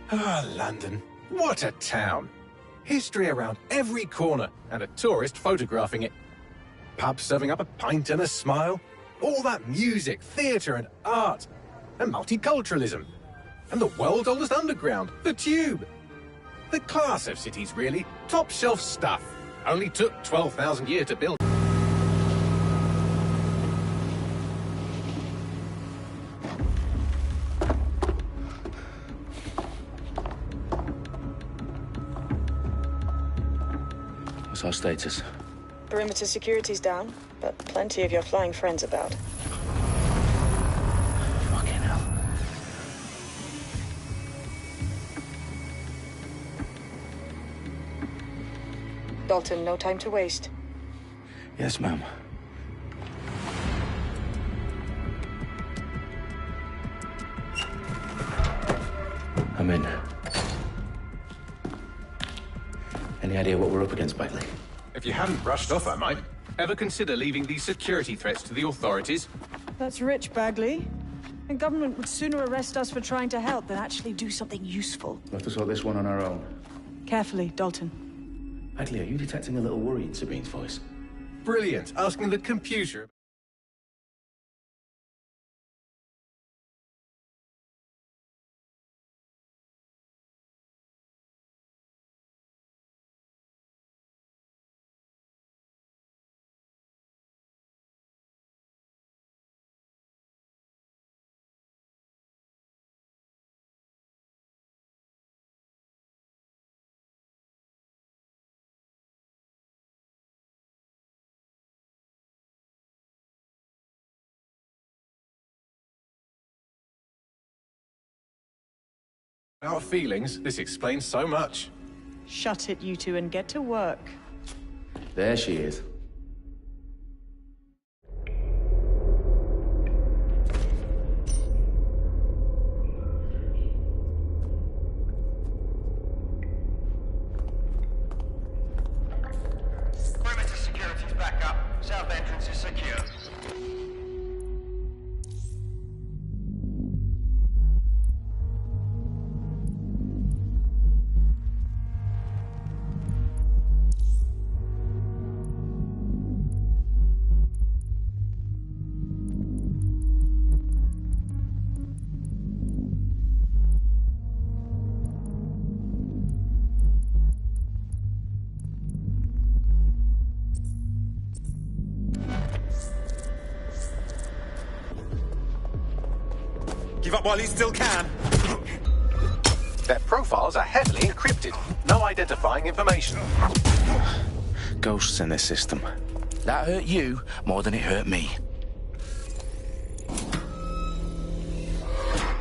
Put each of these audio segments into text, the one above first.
Ah, London. What a town. History around every corner, and a tourist photographing it. Pubs serving up a pint and a smile. All that music, theatre and art. And multiculturalism. And the world's oldest underground, the Tube. The class of cities, really. Top shelf stuff. Only took 12,000 years to build. What's our status? Perimeter security's down, but plenty of your flying friends about. Fucking hell. Dalton, no time to waste. Yes, ma'am. I'm in. Any idea what we're up against, Bagley? If you hadn't brushed off, I might. Ever consider leaving these security threats to the authorities? That's rich, Bagley. The government would sooner arrest us for trying to help than actually do something useful. We'll have to sort this one on our own. Carefully, Dalton. Bagley, are you detecting a little worry in Sabine's voice? Brilliant. Asking the computer. Our feelings, this explains so much. Shut it, you two, and get to work. There she is. Perimeter security's back up. South entrance is secure. Give up while you still can. Their profiles are heavily encrypted. No identifying information. Ghosts in this system. That hurt you more than it hurt me.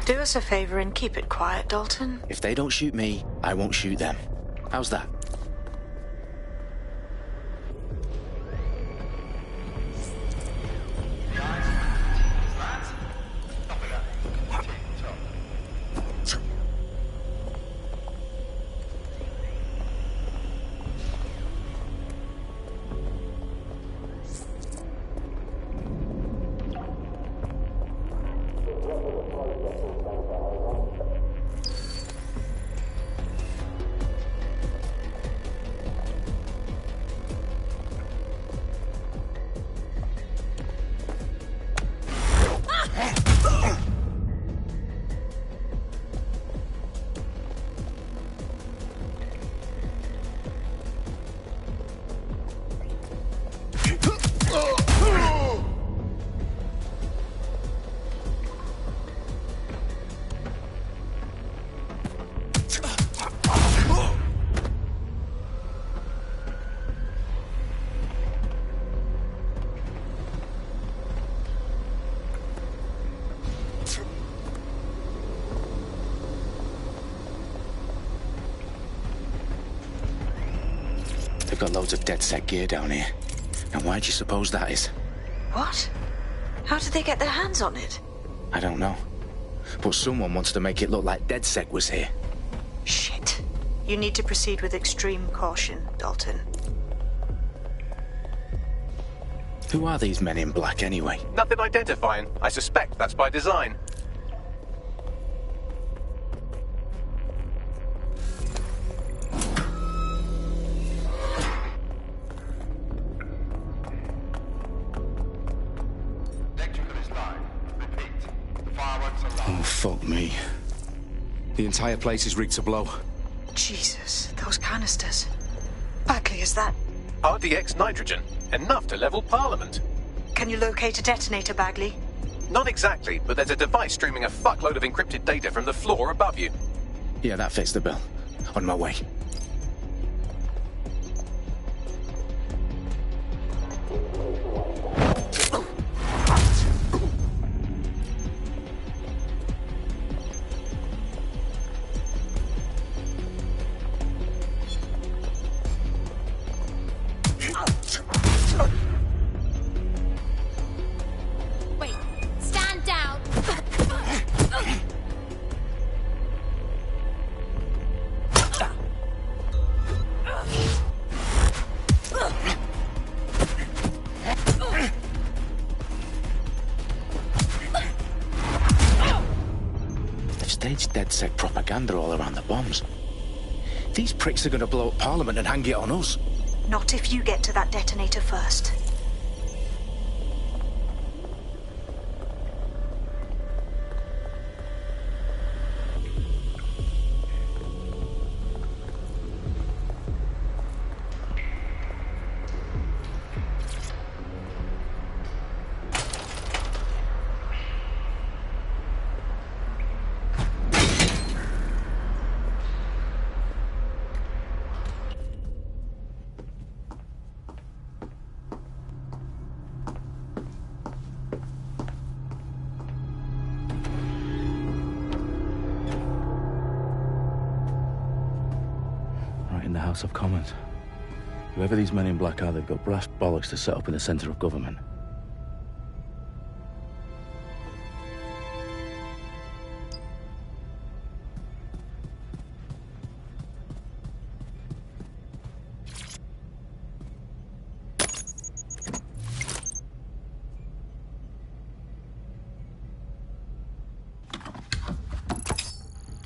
Do us a favor and keep it quiet, Dalton. If they don't shoot me, I won't shoot them. How's that? They've got loads of DedSec gear down here. And why do you suppose that is? What? How did they get their hands on it? I don't know. But someone wants to make it look like DedSec was here. Shit. You need to proceed with extreme caution, Dalton. Who are these men in black anyway? Nothing identifying. I suspect that's by design. fuck me. The entire place is rigged to blow. Jesus, those canisters. Bagley, is that... RDX nitrogen. Enough to level Parliament. Can you locate a detonator, Bagley? Not exactly, but there's a device streaming a fuckload of encrypted data from the floor above you. Yeah, that fits the bill. On my way. Wait, stand down. They've staged DedSec propaganda all around the bombs. These pricks are going to blow up Parliament and hang it on us. Not if you get to that detonator first. In the House of Commons. Whoever these men in black are, they've got brass bollocks to set up in the centre of government.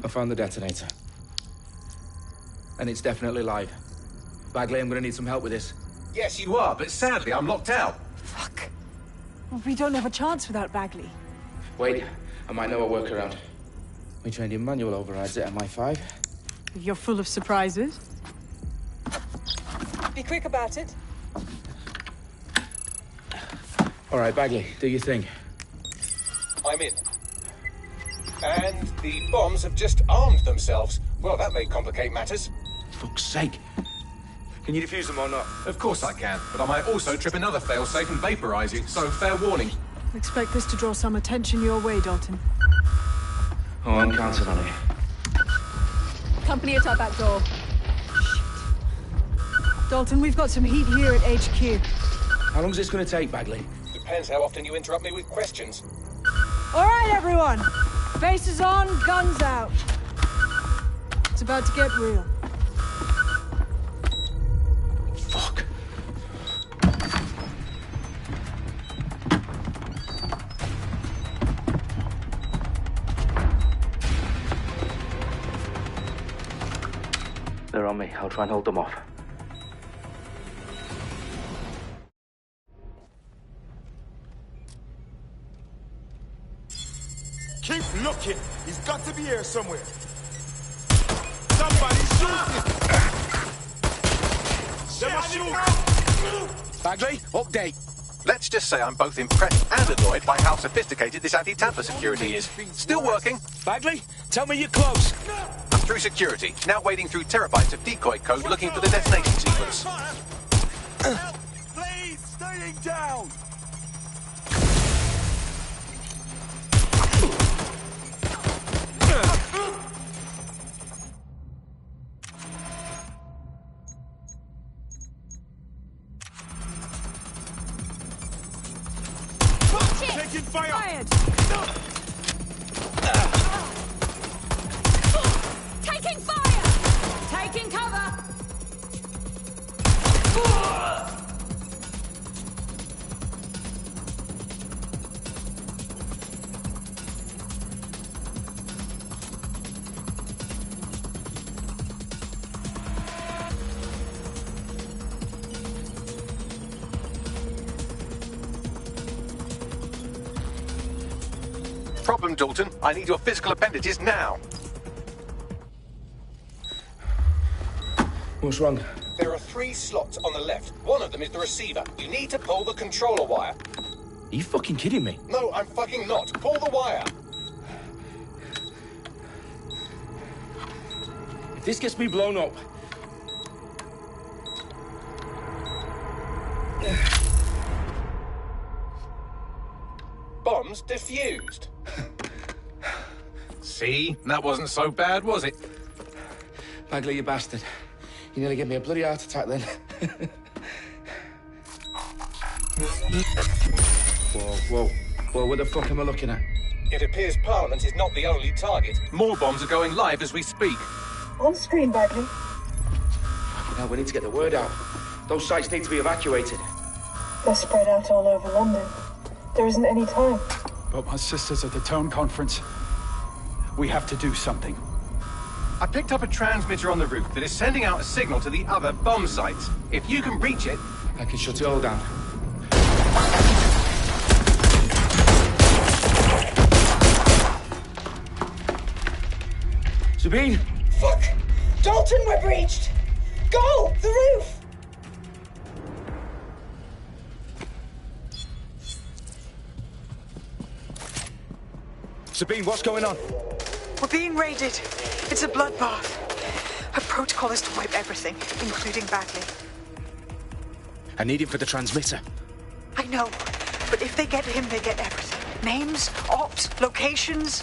I found the detonator. And it's definitely live. Bagley, I'm gonna need some help with this. Yes, you are, but sadly I'm locked out. Fuck. We don't have a chance without Bagley. Wait, I might know a workaround. We trained in manual overrides at MI5. You're full of surprises. Be quick about it. All right, Bagley, do your thing. I'm in. And the bombs have just armed themselves. Well, that may complicate matters. Fuck's sake. Can you defuse them or not? Of course I can, but I might also trip another failsafe and vaporize you, so fair warning. Expect this to draw some attention your way, Dalton. Oh, I'm counting on it. Company at our back door. Dalton, we've got some heat here at HQ. How long's this gonna take, Bagley? Depends how often you interrupt me with questions. All right, everyone. Faces on, guns out. It's about to get real. Fuck. They're on me. I'll try and hold them off. Keep looking. He's got to be here somewhere. Somebody shoot him! Bagley, update. Let's just say I'm both impressed and annoyed by how sophisticated this anti-tamper security is. Still working. Bagley, tell me you're close. I'm through security, now wading through terabytes of decoy code looking for the detonation sequence. Please, staying down! Taking fire! Fired! Taking fire! Taking cover! problem, Dalton. I need your physical appendages now. What's wrong? There are 3 slots on the left. One of them is the receiver. You need to pull the controller wire. Are you fucking kidding me? No, I'm fucking not. Pull the wire. If this gets me blown up... Bombs defused. See? That wasn't so bad, was it? Bagley, you bastard. You nearly gave me a bloody heart attack then. Whoa, what the fuck am I looking at? It appears Parliament is not the only target. More bombs are going live as we speak. On screen, Bagley. Now we need to get the word out. Those sites need to be evacuated. They're spread out all over London. There isn't any time. But my sister's at the town conference. We have to do something. I picked up a transmitter on the roof that is sending out a signal to the other bomb sites. If you can reach it... I can shut it all down. Sabine! Fuck! Dalton, we're breached! Go! The roof! Sabine, what's going on? We're being raided. It's a bloodbath. Our protocol is to wipe everything, including Bagley. I need him for the transmitter. I know, but if they get him, they get everything. Names, ops, locations.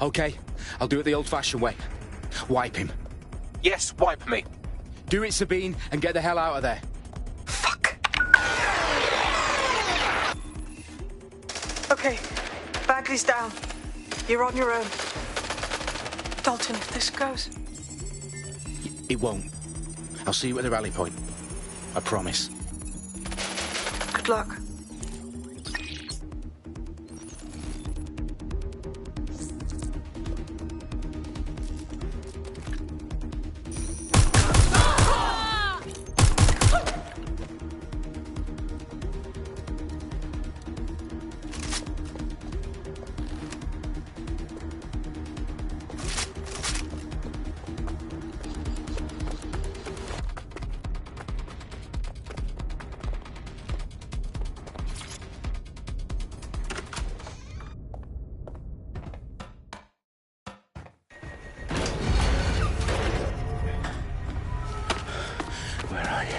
Okay, I'll do it the old-fashioned way. Wipe him. Yes, wipe me. Do it, Sabine, and get the hell out of there. Fuck. Okay, Bagley's down. You're on your own. Dalton, if this goes... It won't. I'll see you at the rally point. I promise. Good luck. Where are you?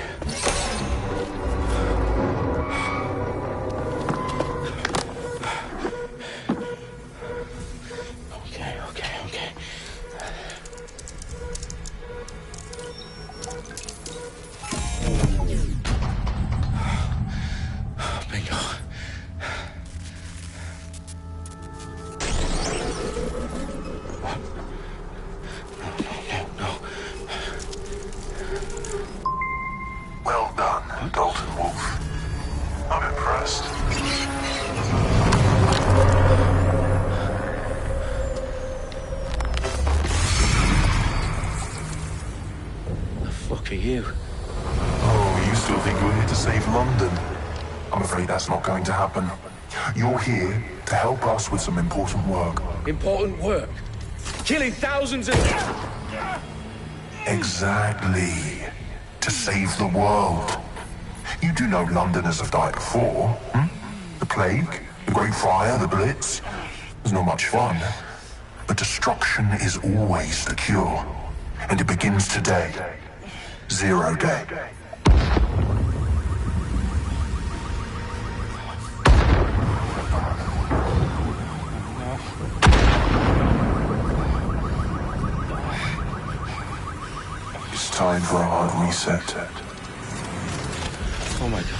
Okay. Bingo. No. Well done, Dalton Wolf. I'm impressed. The fuck are you? Oh, you still think you're here to save London? I'm afraid that's not going to happen. You're here to help us with some important work. Important work? Killing thousands of... Exactly. To save the world. You do know Londoners have died before, hmm? The Plague, the Great Fire, the Blitz. It's not much fun. But destruction is always the cure. And it begins today. Zero Day. It's time for a hard reset. Oh my God.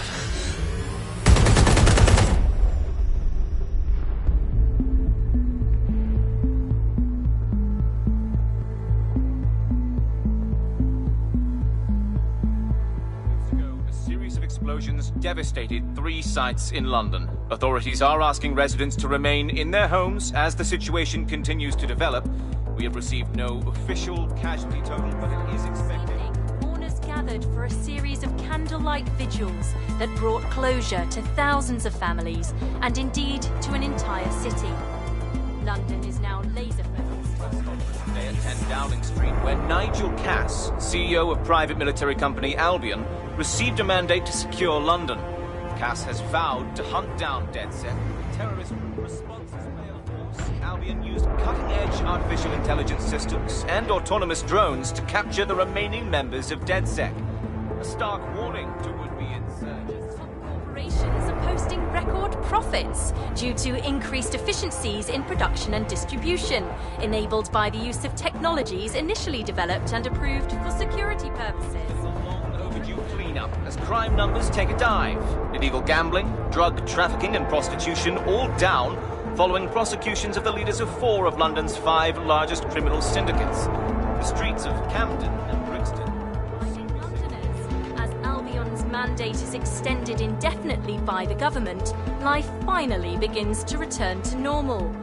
A series of explosions devastated 3 sites in London. Authorities are asking residents to remain in their homes as the situation continues to develop. We have received no official casualty total, but it is expected. Mourners gathered gathered for a series of candlelight vigils that brought closure to thousands of families and indeed to an entire city. London is now laser-focused. Today at 10 Dowling Street, where Nigel Cass, CEO of private military company Albion, received a mandate to secure London. Cass has vowed to hunt down DedSec. Terrorist responses failed force. Albion used cutting-edge artificial intelligence systems and autonomous drones to capture the remaining members of DedSec. A stark warning to would-be insurgents. Corporations are posting record profits due to increased efficiencies in production and distribution, enabled by the use of technologies initially developed and approved for security purposes. Overdue cleanup as crime numbers take a dive. Illegal gambling, drug trafficking and prostitution all down following prosecutions of the leaders of 4 of London's 5 largest criminal syndicates. The streets of Camden and Brixton. As Albion's mandate is extended indefinitely by the government, life finally begins to return to normal.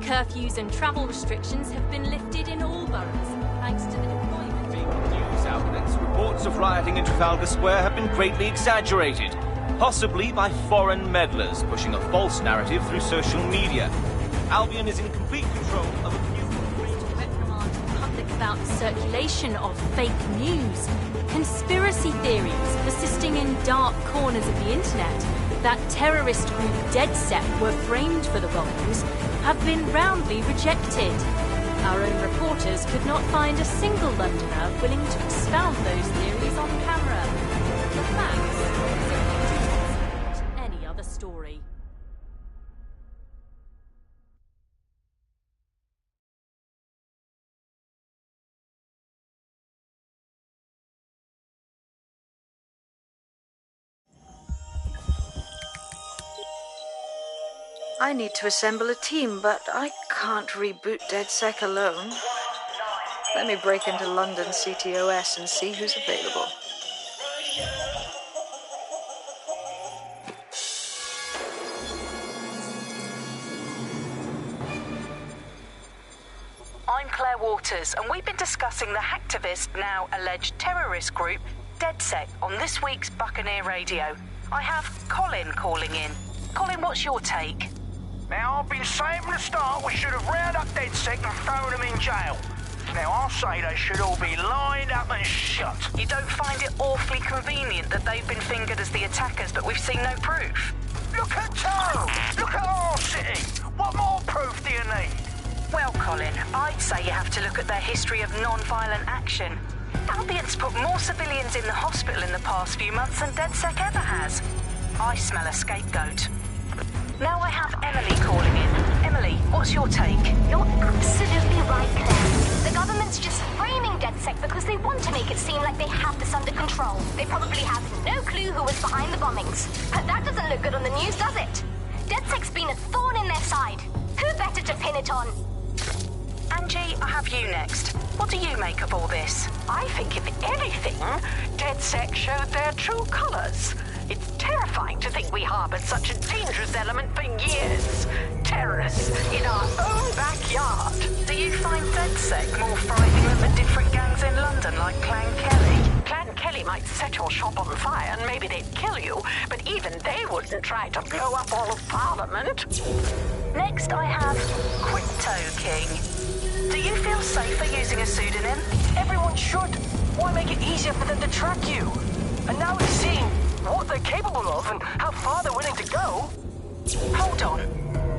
Curfews and travel restrictions have been lifted in all boroughs, thanks to the deployment. News outlets, reports of rioting in Trafalgar Square have been greatly exaggerated, possibly by foreign meddlers pushing a false narrative through social media. Albion is in complete control of a few reprimand to the public about the circulation of fake news. Conspiracy theories persisting in dark corners of the internet that terrorist group DedSec were framed for the bombings have been roundly rejected. Our own reporters could not find a single Londoner willing to expound those theories on camera. The facts simply any other story. I need to assemble a team, but I can't reboot DedSec alone. Let me break into London CTOS and see who's available. I'm Claire Waters, and we've been discussing the hacktivist, now alleged terrorist group, DedSec, on this week's Buccaneer Radio. I have Colin calling in. Colin, what's your take? Now, I've been saying from the start we should have rounded up DedSec and thrown them in jail. Now, I'll say they should all be lined up and shot. You don't find it awfully convenient that they've been fingered as the attackers, but we've seen no proof? Look at Taro! Look at our city! What more proof do you need? Well, Colin, I'd say you have to look at their history of non-violent action. Albion's put more civilians in the hospital in the past few months than DedSec ever has. I smell a scapegoat. Now I have Emily calling in. Emily, what's your take? You're absolutely right, Claire. The government's just framing DedSec because they want to make it seem like they have this under control. They probably have no clue who was behind the bombings. But that doesn't look good on the news, does it? DedSec's been a thorn in their side. Who better to pin it on? Angie, I have you next. What do you make of all this? I think, if anything, DedSec showed their true colors. It's terrifying to think we harbored such a dangerous element for years. Terrorists in our own backyard. Do you find DedSec more frightening than the different gangs in London, like Clan Kelly? Clan Kelly might set your shop on fire and maybe they'd kill you, but even they wouldn't try to blow up all of Parliament. Next, I have Crypto King. Do you feel safer using a pseudonym? Everyone should. Why make it easier for them to track you? And now we're seeing what they're capable of and how far they're willing to go. Hold on.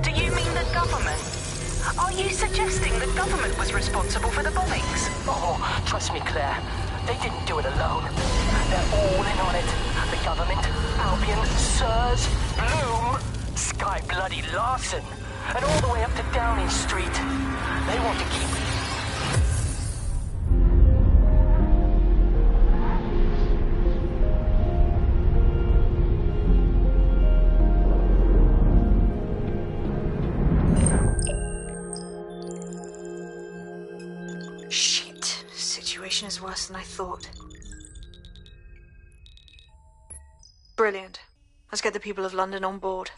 Do you mean the government? Are you suggesting the government was responsible for the bombings? Oh, trust me, Claire. They didn't do it alone. They're all in on it. The government, Albion, Sirs, Bloom, Sky Bloody Larson, and all the way up to Downing Street. They want to keep... Shit. Situation is worse than I thought. Brilliant. Let's get the people of London on board.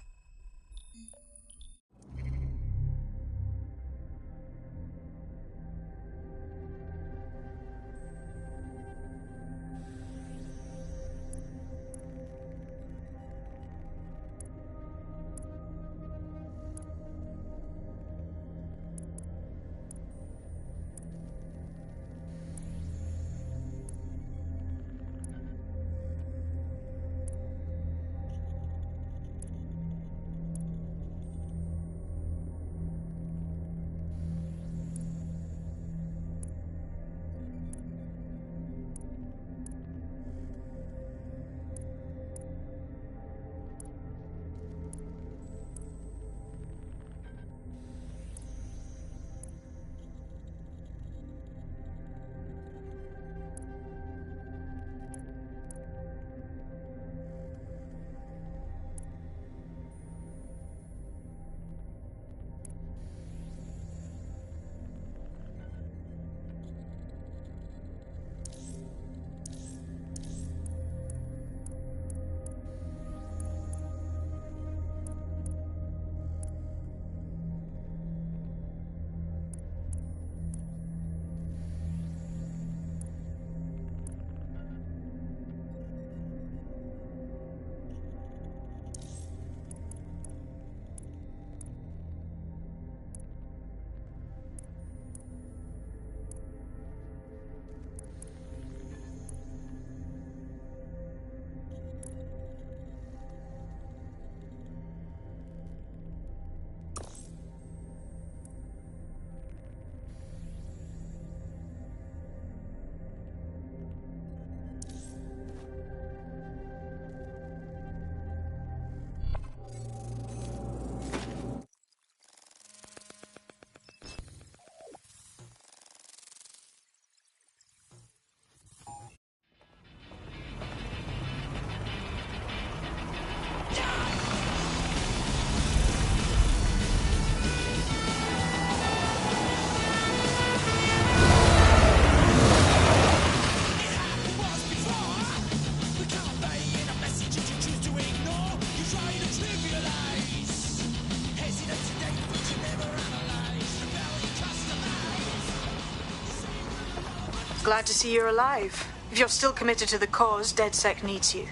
Glad to see you're alive. If you're still committed to the cause, DedSec needs you.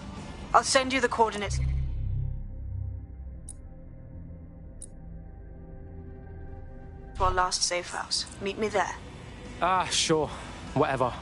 I'll send you the coordinates. To our last safe house. Meet me there. Sure. Whatever.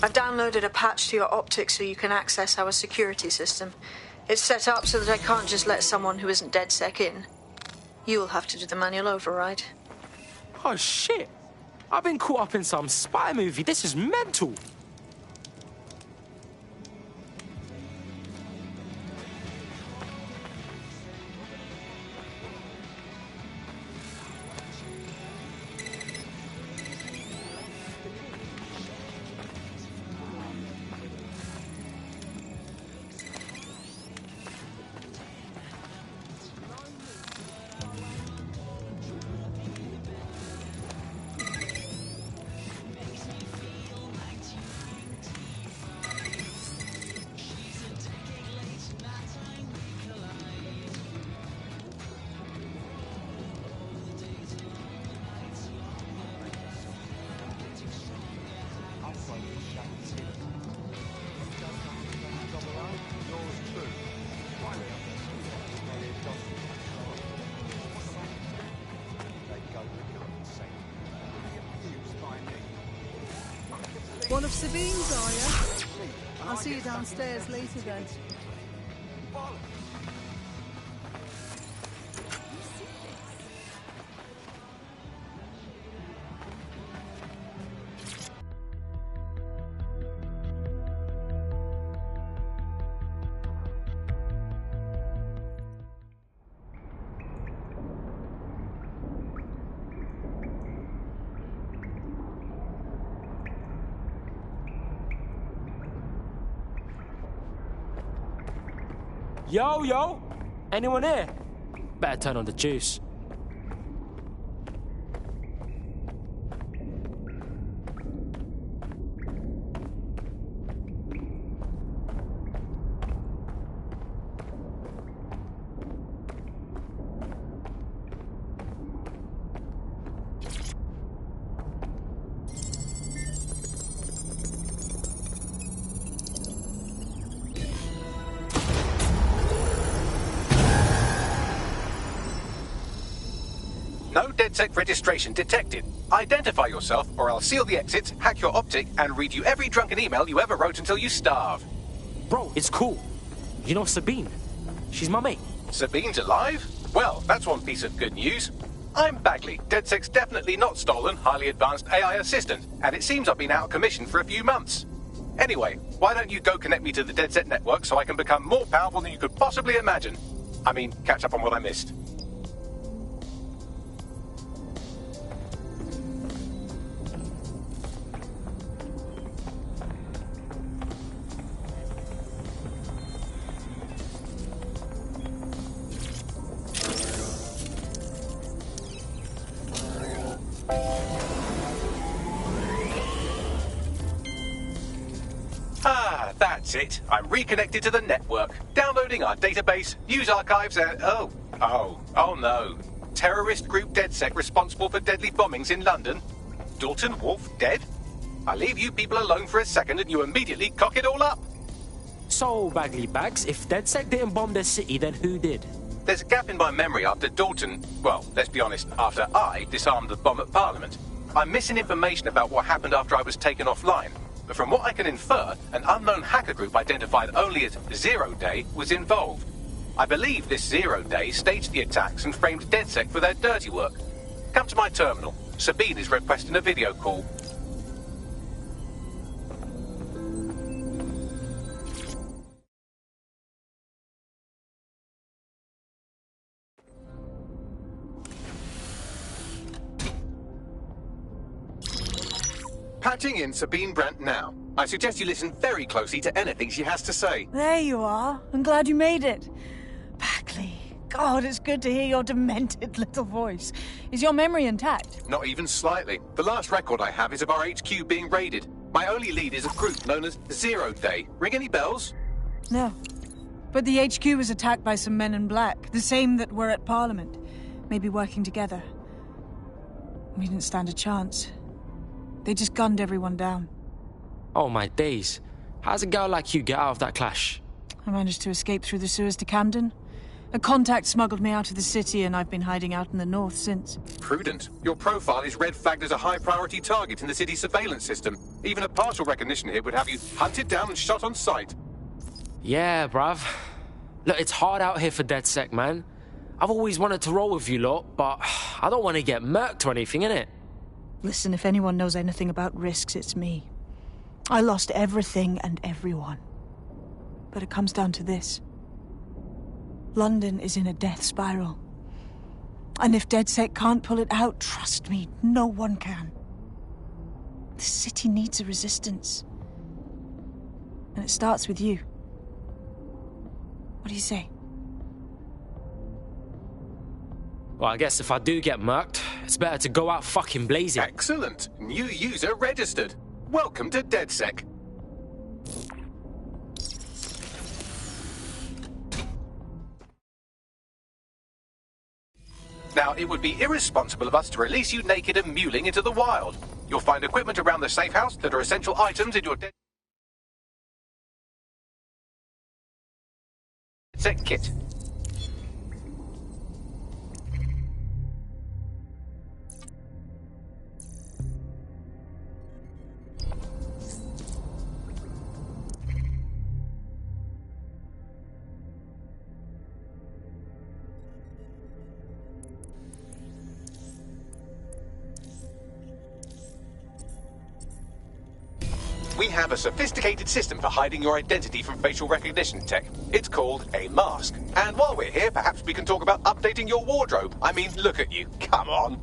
I've downloaded a patch to your optics so you can access our security system. It's set up so that I can't just let someone who isn't DedSec in. You'll have to do the manual override. Oh, shit. I've been caught up in some spy movie. This is mental. One of Sabine's, are you? I'll see you downstairs later then. Yo! Anyone here? Better turn on the juice. No DedSec registration detected. Identify yourself, or I'll seal the exits, hack your optic, and read you every drunken email you ever wrote until you starve. Bro, it's cool. You know Sabine? She's my mate. Sabine's alive? Well, that's one piece of good news. I'm Bagley, DedSec's definitely not stolen, highly advanced AI assistant, and it seems I've been out of commission for a few months. Anyway, why don't you go connect me to the DedSec network so I can become more powerful than you could possibly imagine? I mean, catch up on what I missed. Ah, that's it. I'm reconnected to the network, downloading our database, news archives, and... Oh no. Terrorist group DedSec responsible for deadly bombings in London? Dalton Wolf dead? I leave you people alone for a second and you immediately cock it all up. So, Bagley Bags, if DedSec didn't bomb the city, then who did? There's a gap in my memory after Dalton... Well, let's be honest, after I disarmed the bomb at Parliament. I'm missing information about what happened after I was taken offline. But from what I can infer, an unknown hacker group identified only as Zero Day was involved. I believe this Zero Day staged the attacks and framed DedSec for their dirty work. Come to my terminal. Sabine is requesting a video call. Patching in Sabine Brandt now. I suggest you listen very closely to anything she has to say. There you are. I'm glad you made it. Bagley, God, it's good to hear your demented little voice. Is your memory intact? Not even slightly. The last record I have is of our HQ being raided. My only lead is a group known as Zero Day. Ring any bells? No. But the HQ was attacked by some men in black, the same that were at Parliament. Maybe working together. We didn't stand a chance. They just gunned everyone down. Oh my days. How's a girl like you get out of that clash? I managed to escape through the sewers to Camden. A contact smuggled me out of the city and I've been hiding out in the north since. Prudent. Your profile is red flagged as a high-priority target in the city's surveillance system. Even a partial recognition here would have you hunted down and shot on sight. Yeah, bruv. Look, it's hard out here for DedSec, man. I've always wanted to roll with you lot, but I don't want to get murked or anything, innit? Listen, if anyone knows anything about risks, it's me. I lost everything and everyone. But it comes down to this. London is in a death spiral. And if DedSec can't pull it out, trust me, no one can. The city needs a resistance. And it starts with you. What do you say? Well, I guess if I do get murked, it's better to go out fucking blazing. Excellent. New user registered. Welcome to DedSec. Now, it would be irresponsible of us to release you naked and mewling into the wild. You'll find equipment around the safe house that are essential items in your DedSec kit. We have a sophisticated system for hiding your identity from facial recognition tech. It's called a mask. And while we're here, perhaps we can talk about updating your wardrobe. I mean, look at you. Come on.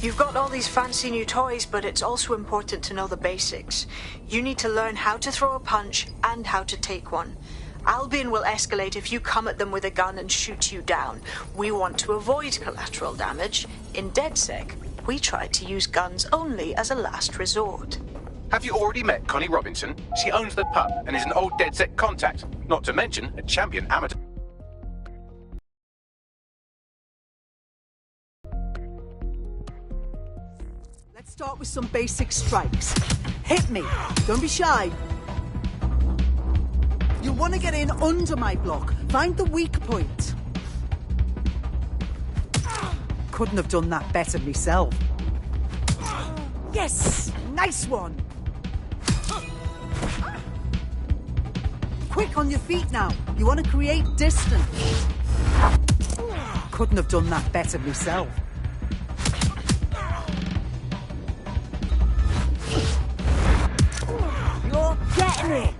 You've got all these fancy new toys, but it's also important to know the basics. You need to learn how to throw a punch and how to take one. Albion will escalate if you come at them with a gun and shoot you down. We want to avoid collateral damage. In DedSec, we try to use guns only as a last resort. Have you already met Connie Robinson? She owns the pub and is an old DedSec contact, not to mention a champion amateur. Let's start with some basic strikes. Hit me. Don't be shy. You'll want to get in under my block. Find the weak point. Couldn't have done that better myself. Yes! Nice one! Quick on your feet now. You want to create distance. Couldn't have done that better myself. You're getting it!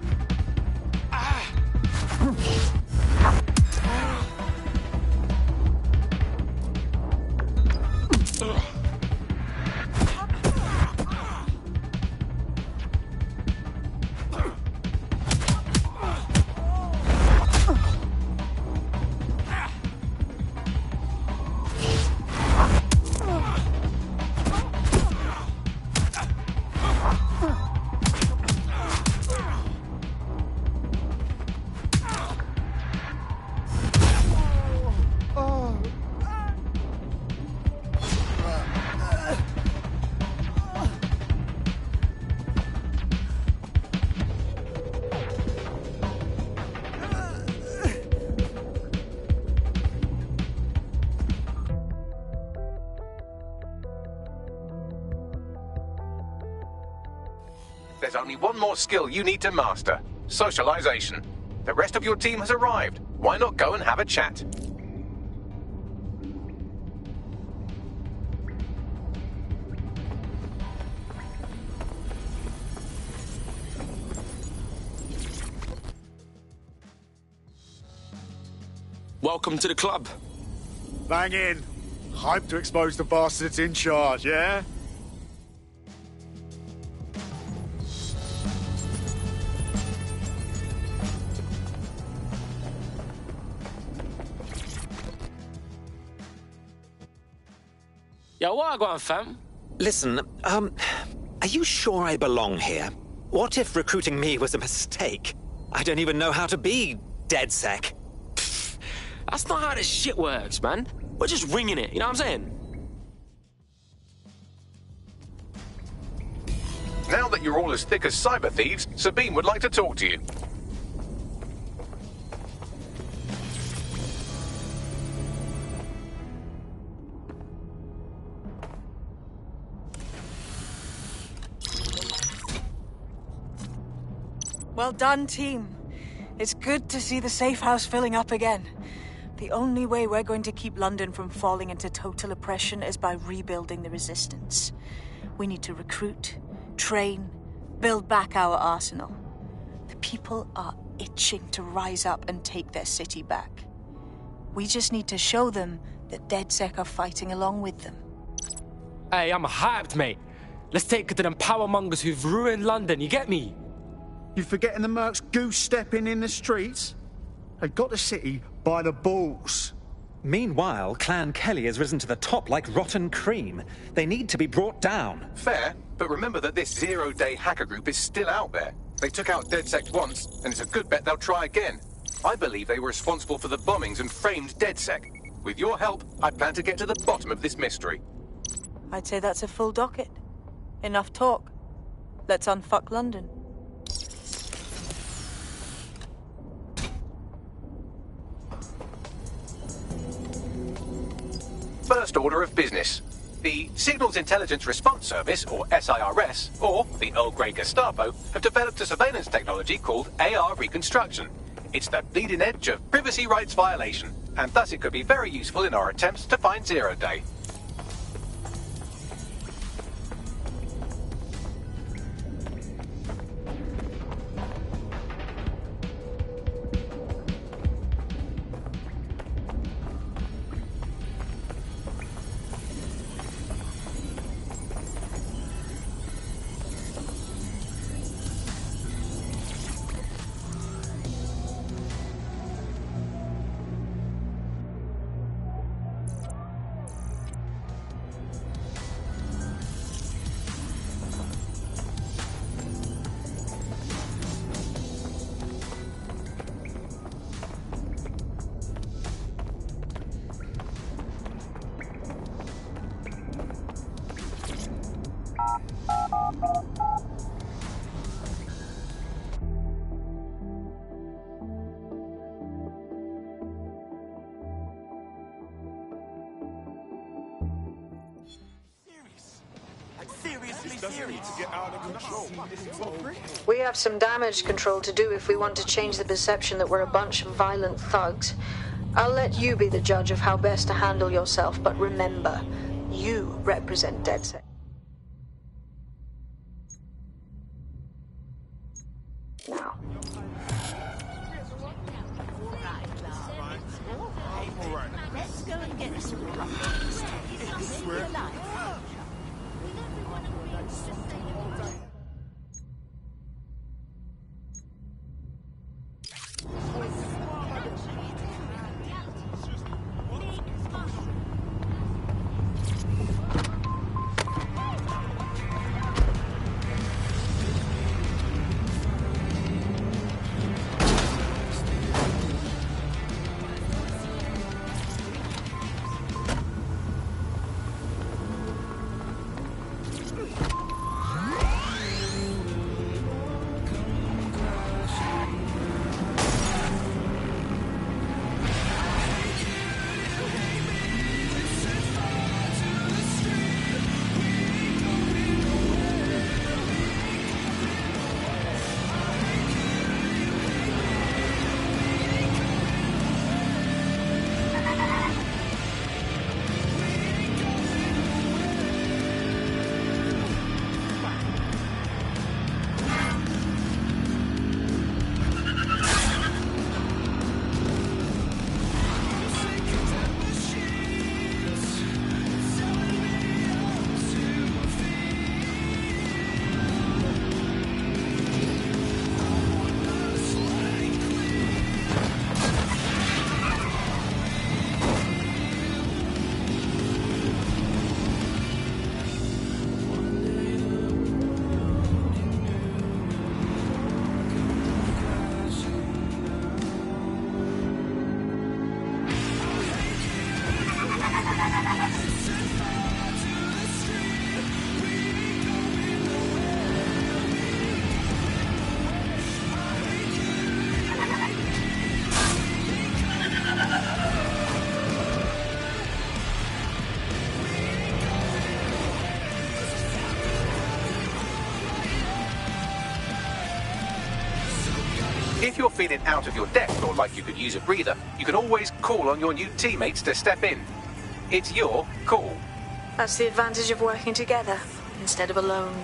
There's only one more skill you need to master: socialization. The rest of your team has arrived. Why not go and have a chat? Welcome to the club. Bang in. Hype to expose the bastards in charge, yeah? Yo, what I got on, fam? Listen, are you sure I belong here? What if recruiting me was a mistake? I don't even know how to be DedSec. That's not how this shit works, man. We're just winging it, you know what I'm saying? Now that you're all as thick as cyber thieves, Sabine would like to talk to you. Well done, team. It's good to see the safe house filling up again. The only way we're going to keep London from falling into total oppression is by rebuilding the resistance. We need to recruit, train, build back our arsenal. The people are itching to rise up and take their city back. We just need to show them that DedSec are fighting along with them. Hey, I'm hyped, mate. Let's take it to them powermongers who've ruined London, you get me? You forgetting the mercs goose-stepping in the streets? They got the city by the balls. Meanwhile, Clan Kelly has risen to the top like rotten cream. They need to be brought down. Fair, but remember that this zero-day hacker group is still out there. They took out DedSec once, and it's a good bet they'll try again. I believe they were responsible for the bombings and framed DedSec. With your help, I plan to get to the bottom of this mystery. I'd say that's a full docket. Enough talk. Let's unfuck London. First order of business. The Signals Intelligence Response Service, or SIRS, or the Earl Grey Gestapo, have developed a surveillance technology called AR Reconstruction. It's the bleeding edge of privacy rights violation, and thus it could be very useful in our attempts to find Zero Day. seriously serious. To get out of control. We have some damage control to do if we want to change the perception that we're a bunch of violent thugs. I'll let you be the judge of how best to handle yourself, but remember, you represent DedSec. Now. Let's go and get some breakfast. If you're feeling out of your depth or like you could use a breather, you can always call on your new teammates to step in. It's your call. That's the advantage of working together instead of alone.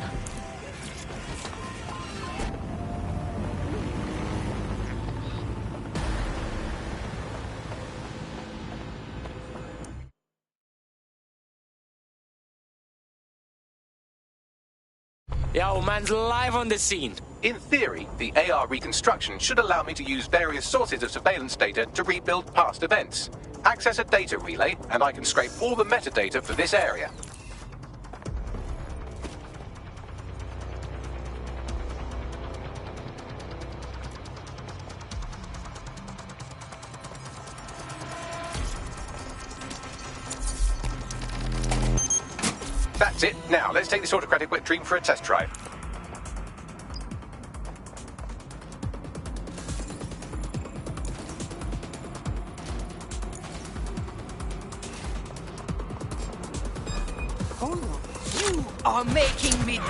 The old man's live on the scene. In theory, the AR reconstruction should allow me to use various sources of surveillance data to rebuild past events. Access a data relay, and I can scrape all the metadata for this area. That's it. Now, let's take this autocratic wet dream for a test drive. You are making me...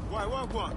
Why, what?